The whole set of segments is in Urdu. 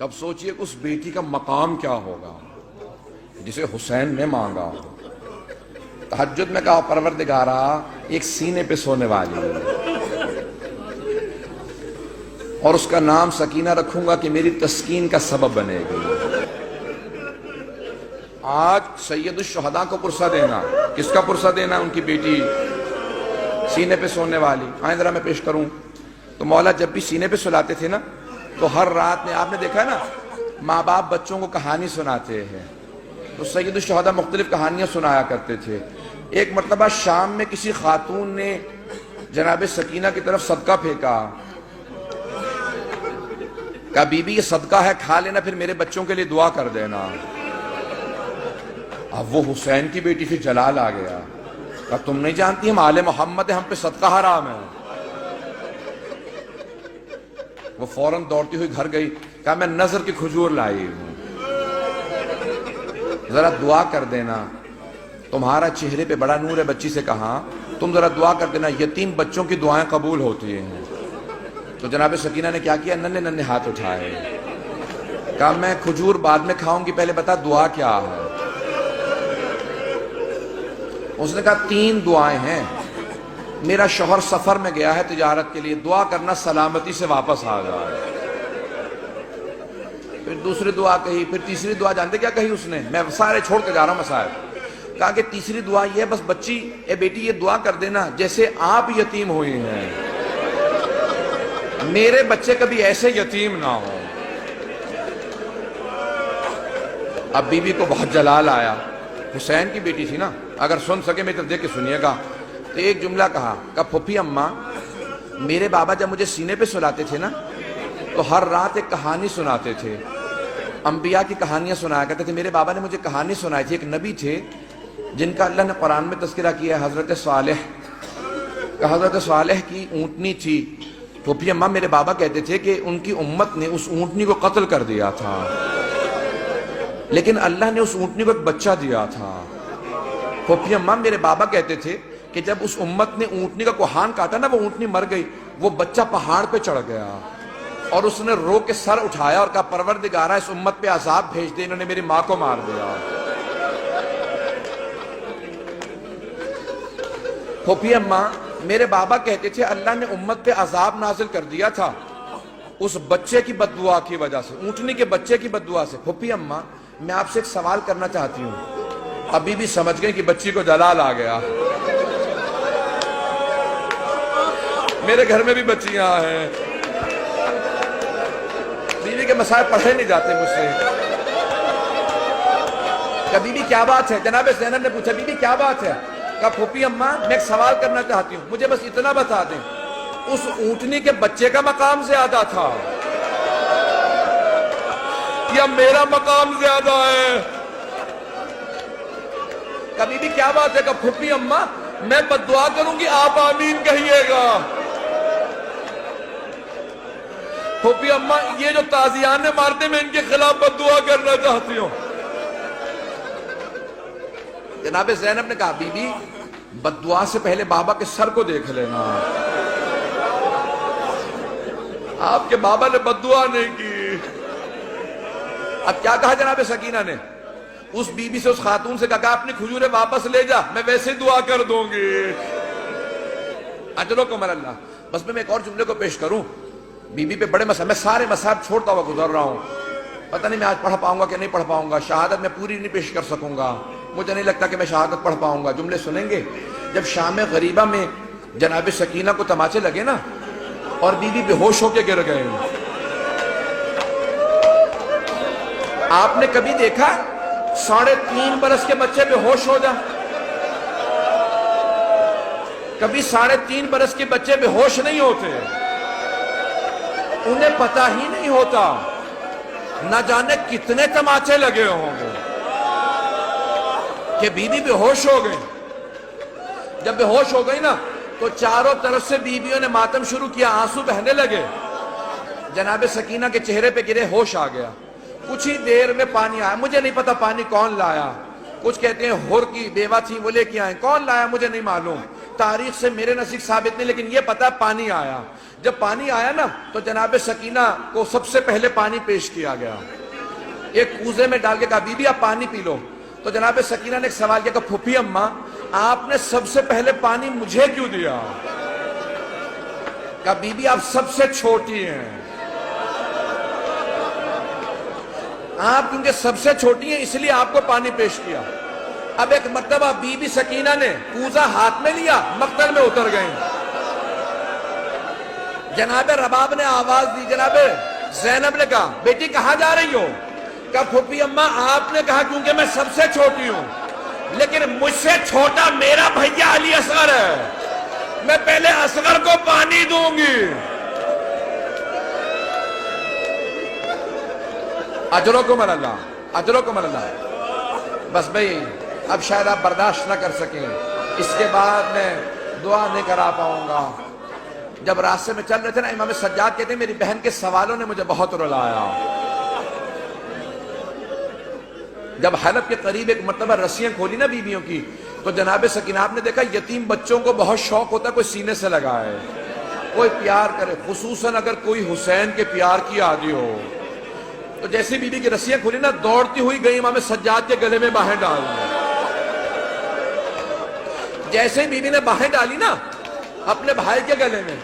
تب سوچئے اس بیٹی کا مقام کیا ہوگا جسے حسین نے مانگا. تہجد میں کہا پروردگارا ایک سینے پہ سونے والی اور اس کا نام سکینہ رکھوں گا کہ میری تسکین کا سبب بنے گی. آج سید الشہداء کو پرسہ دینا، کس کا پرسہ دینا؟ ان کی بیٹی سینے پہ سونے والی. آئیں ذرا میں پیش کروں. تو مولا جب بھی سینے پہ سلاتے تھے نا تو ہر رات میں آپ نے دیکھا ہے نا ماں باپ بچوں کو کہانی سناتے ہیں، تو سید الشہداء مختلف کہانیاں سنایا کرتے تھے. ایک مرتبہ شام میں کسی خاتون نے جناب سکینہ کی طرف صدقہ پھینکا، کہا بی بی یہ صدقہ ہے کھا لینا، پھر میرے بچوں کے لیے دعا کر دینا. اب وہ حسین کی بیٹی سے جلال آ گیا، کہا تم نہیں جانتی ہم آل محمد ہیں، ہم پہ صدقہ حرام ہے. وہ فوراً دوڑتی ہوئی گھر گئی، کہا میں نظر کی کھجور لائی ہوں، ذرا دعا کر دینا، تمہارا چہرے پہ بڑا نور ہے. بچی سے کہا تم ذرا دعا کر دینا، یتیم بچوں کی دعائیں قبول ہوتی ہیں. تو جناب سکینہ نے کیا کیا؟ ننھے ننھے ہاتھ اٹھائے، کہا میں کھجور بعد میں کھاؤں گی، پہلے بتا دعا کیا ہے. اس نے کہا 3 دعائیں ہیں. میرا شوہر سفر میں گیا ہے تجارت کے لیے، دعا کرنا سلامتی سے واپس آ جائے. پھر دوسری دعا کہی، پھر تیسری دعا جانتے کیا کہی اس نے؟ میں سارے چھوڑ کے جا رہا ہوں مسائل. کہا کہ تیسری دعا یہ ہے بس بچی اے بیٹی یہ دعا کر دینا جیسے آپ یتیم ہوئی ہیں میرے بچے کبھی ایسے یتیم نہ ہوں. اب بی بی کو بہت جلال آیا، حسین کی بیٹی تھی نا، اگر سن سکے میری طرف دیکھ کے سنیے گا. تو ایک جملہ کہا پھوپھی اماں میرے بابا جب مجھے سینے پہ سلاتے تھے نا تو ہر رات ایک کہانی سناتے تھے، انبیاء کی کہانیاں سنایا کرتے تھے. میرے بابا نے مجھے کہانی سنائی تھی، ایک نبی تھے جن کا اللہ نے قرآن میں تذکرہ کیا ہے، حضرت صالح کا. حضرت صالح کی اونٹنی تھی. پھوپھی اماں میرے بابا کہتے تھے کہ ان کی امت نے اس اونٹنی کو قتل کر دیا تھا، لیکن اللہ نے اس اونٹنی کو ایک بچہ دیا تھا. پھوپھی اماں میرے بابا کہتے تھے کہ جب اس امت نے اونٹنی کا کوہان کاٹا نا، وہ اونٹنی مر گئی، وہ بچہ پہاڑ پہ چڑھ گیا اور اس نے رو کے سر اٹھایا اور کہا پروردگارہ اس امت پہ عذاب بھیج دے، انہوں نے میری ماں کو مار دیا. پھوپھی اماں میرے بابا کہتے تھے اللہ نے امت پہ عذاب نازل کر دیا تھا اس بچے کی بد دعا کی وجہ سے، اونٹنی کے بچے کی بد دعا سے. پھوپھی اماں میں آپ سے ایک سوال کرنا چاہتی ہوں. ابھی بھی سمجھ گئے کہ بچی کو جلال آ گیا. میرے گھر میں بھی بچیاں ہیں، بیوی کے مسائل پڑھے نہیں جاتے مجھ سے. کہ بیوی کیا بات ہے؟ جناب زینب نے پوچھا بیوی کیا بات ہے؟ کہا پھوپھی اماں میں ایک سوال کرنا چاہتی ہوں، مجھے بس اتنا بتا دیں اس اونٹنی کے بچے کا مقام زیادہ تھا یا میرا مقام زیادہ ہے؟ کہا بیوی کیا بات ہے؟ کہا پھوپھی اماں میں بد دعا کروں گی آپ آمین کہیے گا. پھوپھی اماں یہ جو تازیان نے مارتے میں ان کے خلاف بد دعا کرنا چاہتی ہوں. جناب زینب نے کہا بی بی بد دعا سے پہلے بابا کے سر کو دیکھ لینا. آپ کے بابا نے بد دعا نہیں کی. اب کیا کہا جناب سکینہ نے؟ اس بی بی سے اس خاتون سے کہا اپنی کھجوریں واپس لے جا، میں ویسے دعا کر دوں گی. اجرکم اللہ. بس میں ایک اور جملے کو پیش کروں. بی بی پہ بڑے مسائل، میں سارے مسائل چھوڑتا ہوا گزر رہا ہوں. پتہ نہیں میں آج پڑھ پاؤں گا کہ نہیں پڑھ پاؤں گا، شہادت میں پوری نہیں پیش کر سکوں گا، مجھے نہیں لگتا کہ میں شہادت پڑھ پاؤں گا. جملے سنیں گے. جب شام غریبہ میں جناب سکینہ کو تماچے لگے نا اور بی بی بے ہوش ہو کے گر گئے. آپ نے کبھی دیکھا 3.5 برس کے بچے بے ہوش ہو جائیں؟ کبھی 3.5 برس کے بچے بے ہوش نہیں ہوتے، انہیں پتہ ہی نہیں ہوتا نہ جانے کتنے تماچے لگے ہوں گے کہ بی بی بے ہوش ہو گئی. جب بے ہوش ہو گئی نا تو چاروں طرف سے بیویوں نے ماتم شروع کیا، آنسو بہنے لگے. جناب سکینہ کے چہرے پہ گرے، ہوش آ گیا. کچھ ہی دیر میں پانی آیا، مجھے نہیں پتا پانی کون لایا. کچھ کہتے ہیں ہور کی بیوہ تھی وہ لے کے آئیں، کون لایا مجھے نہیں معلوم. تاریخ سے میرے نزدیک ثابت نہیں، لیکن یہ پتا پانی آیا. جب پانی آیا نا تو جناب سکینہ کو سب سے پہلے پانی پیش کیا گیا. ایک کوزے میں ڈال کے کہا بی بی آپ پانی پی لو. تو جناب سکینہ نے ایک سوال کیا کہ پھوپھی اماں آپ نے سب سے پہلے پانی مجھے کیوں دیا؟ کہا بی بی آپ سب سے چھوٹی ہیں، آپ کیونکہ سب سے چھوٹی ہیں اس لیے آپ کو پانی پیش کیا. اب ایک مرتبہ بی بی سکینہ نے کوزہ ہاتھ میں لیا، مقتل میں اتر گئیں. جناب رباب نے آواز دی، جناب زینب نے کہا بیٹی کہاں جا رہی ہو؟ کہا پھوپھی اماں آپ نے کہا کیونکہ میں سب سے چھوٹی ہوں، لیکن مجھ سے چھوٹا میرا بھیا علی اصغر ہے، میں پہلے اصغر کو پانی دوں گی. اجرکم اللہ، اجرکم اللہ. بس بھئی اب شاید آپ برداشت نہ کر سکیں، اس کے بعد میں دعا نہیں کرا پاؤں گا. جب راستے میں چل رہے تھے نا امام سجاد کہتے ہیں میری بہن کے سوالوں نے مجھے بہت رلایا. جب حلب کے قریب ایک مرتبہ رسیاں کھولی نا بیویوں کی تو جناب سکینہ آپ نے دیکھا یتیم بچوں کو بہت شوق ہوتا ہے کوئی سینے سے لگائے، کوئی پیار کرے، خصوصاً اگر کوئی حسین کے پیار کی عادی ہو. تو جیسی بیوی کی رسیاں کھولی نا دوڑتی ہوئی گئی امام سجاد کے گلے میں باہیں ڈال دی. جیسے ہی بیوی نے باہیں ڈالی نا اپنے بھائی کے گلے میں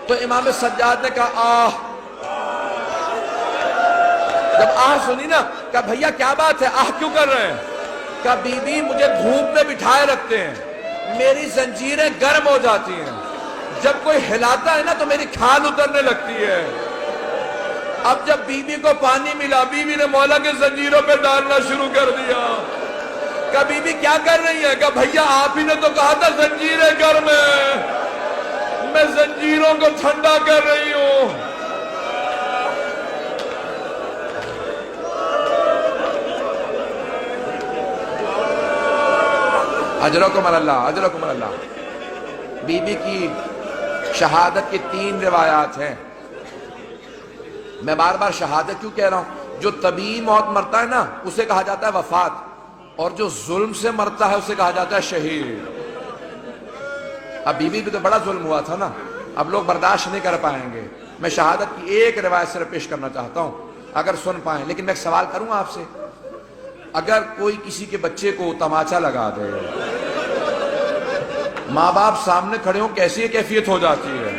تو امام سجاد نے کہا آہ. جب آہ سنی نا کہا بھیا کیا بات ہے، آہ کیوں کر رہے ہیں؟ کہا بی بی مجھے دھوپ میں بٹھائے رکھتے ہیں، میری زنجیریں گرم ہو جاتی ہیں، جب کوئی ہلاتا ہے نا تو میری کھال اترنے لگتی ہے. اب جب بی بی کو پانی ملا بی بی نے مولا کے زنجیروں پہ ڈالنا شروع کر دیا. کہا بی بی کیا کر رہی ہے؟ کہا بھیا آپ ہی نے تو کہا تھا زنجیریں گرم ہیں، میں زنجیروں کو ٹھنڈا کر رہی ہوں. اجرکم اللہ، اجرکم اللہ. بی بی کی شہادت کی 3 روایات ہیں. میں بار بار شہادت کیوں کہہ رہا ہوں؟ جو طبیعی موت مرتا ہے نا اسے کہا جاتا ہے وفات، اور جو ظلم سے مرتا ہے اسے کہا جاتا ہے شہید. اب بی بی بھی تو بڑا ظلم ہوا تھا نا، اب لوگ برداشت نہیں کر پائیں گے. میں شہادت کی ایک روایت صرف پیش کرنا چاہتا ہوں اگر سن پائیں. لیکن میں ایک سوال کروں آپ سے، اگر کوئی کسی کے بچے کو تماچا لگا دے، ماں باپ سامنے کھڑے ہوں کیسی کیفیت ہو جاتی ہے؟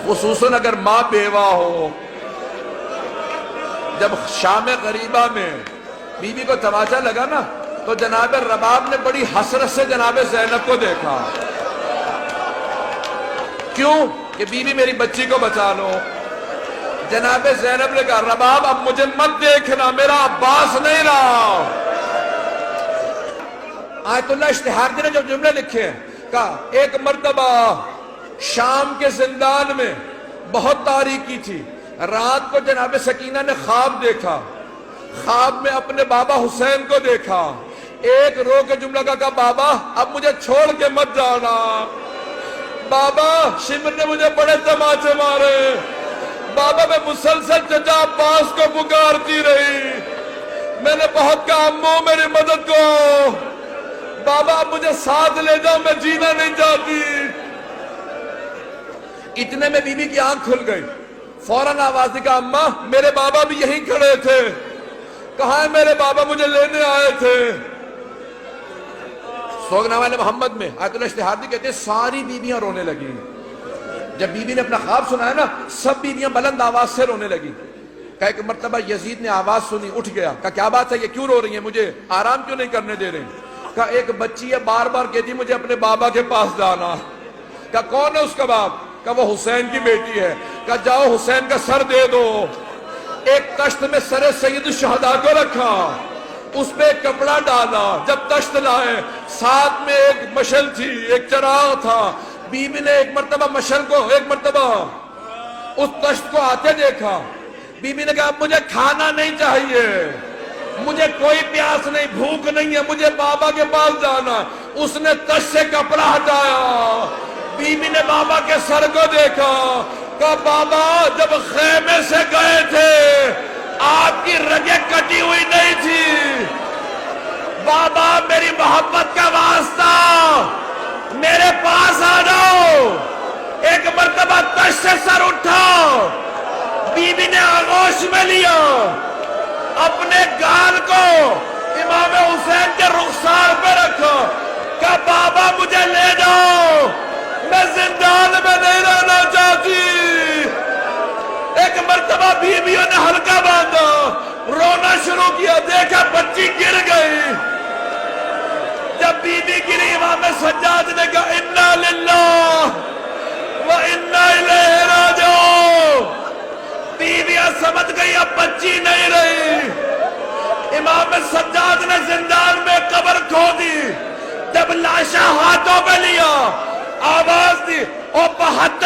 خصوصاً اگر ماں بیوہ ہو. جب شام غریبہ میں بی بی کو تماچا لگا نا تو جناب رباب نے بڑی حسرت سے جناب زینب کو دیکھا. کیوں؟ کہ بی بی میری بچی کو بچا لو. جناب زینب نے کہا رباب اب مجھے مت دیکھنا، میرا عباس نہیں رہا. آیت اللہ اشتہاردی نے جو جملے لکھے ہیں کہا ایک مرتبہ شام کے زندان میں بہت تاریکی تھی، رات کو جناب سکینہ نے خواب دیکھا، خواب میں اپنے بابا حسین کو دیکھا. ایک رو کے جملہ کہا بابا اب مجھے چھوڑ کے مت جانا، بابا شمر نے مجھے بڑے تماچے مارے، بابا میں مسلسل چچا عباس کو پکارتی رہی، میں نے بہت کہا امو میری مدد کو، بابا اب مجھے ساتھ لے جاؤ میں جینا نہیں چاہتی. اتنے میں بی بی کی آنکھ کھل گئی، فوراً آواز دی کہا اماں میرے بابا بھی یہیں کھڑے تھے. کہاں ہے میرے بابا؟ مجھے لینے آئے تھے. سوگنامہ محمد میں آیت اللہ اشتہاردی کہتے ہیں ساری بیویاں رونے لگی. جب بی بی نے اپنا خواب سنا ہے نا سب بیویاں بلند آواز سے رونے لگی. کہا ایک مرتبہ یزید نے آواز سنی، اٹھ گیا. کہا کیا بات ہے، یہ کیوں رو رہی ہیں، مجھے آرام کیوں نہیں کرنے دے رہے ہیں؟ کہا ایک بچی ہے بار بار کہتی مجھے اپنے بابا کے پاس جانا. کہا کون ہے اس کا باپ؟ کہا وہ حسین کی بیٹی ہے. کہا جاؤ حسین کا سر دے دو. ایک تشت میں سر سید الشہداء کو رکھا، اس پہ ایک کپڑا ڈالا. جب تشت لائے ساتھ میں ایک مشل تھی، ایک چراغ تھا. بی بی نے ایک مرتبہ مشل کو، ایک مرتبہ اس تشت کو آتے دیکھا. بی بی نے کہا مجھے کھانا نہیں چاہیے، مجھے کوئی پیاس نہیں، بھوک نہیں ہے، مجھے بابا کے پاس جانا. اس نے تشت سے کپڑا ہٹایا، بی بی نے بابا کے سر کو دیکھا. کہا بابا جب خیمے سے گئے تھے آپ کی رگیں کٹی ہوئی نہیں تھی. بابا میری محبت کا واسطہ، میرے ہوش میں لیا، اپنے گال کو امام حسین کے رخسار پہ رکھا کہ بابا مجھے لے جاؤ، میں زندان میں نہیں رہنا چاہتی۔ ایک مرتبہ بیویوں نے حلقہ باندھا، رونا شروع کیا، دیکھا بچی گر گئی۔ جب بی بی گری، امام سجاد نے کہا انا للہ و انا الیہ راجعون۔ بیویاں سمجھ گئی اب بچی نہیں رہی۔ امام سجاد نے زندان میں قبر کھو دی۔ جب لاشا ہاتھوں پہ لیا، آواز دی، او 72